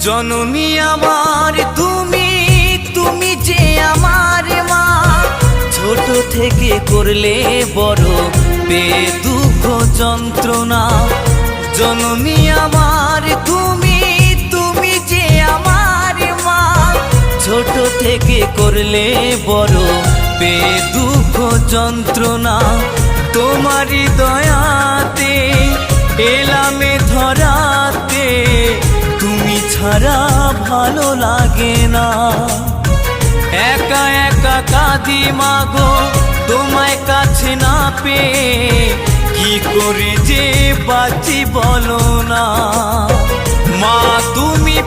জননী আমার তুমি, তুমি যে আমার মা। ছোট থেকে করলে বড় দুঃখ যন্ত্রণা। জননী আমার তুমি, তুমি যে আমার মা। ছোট থেকে করলে বড় দুঃখ যন্ত্রণা। তোমারই দয়াতে এলামে ধরাতে, তুমি ছাড়া ভালো লাগে না। একা একা কাঁদি মাগো তোমায় কাছে না পেয়ে, কি করে যে বাঁচি বলো না। মা তুমি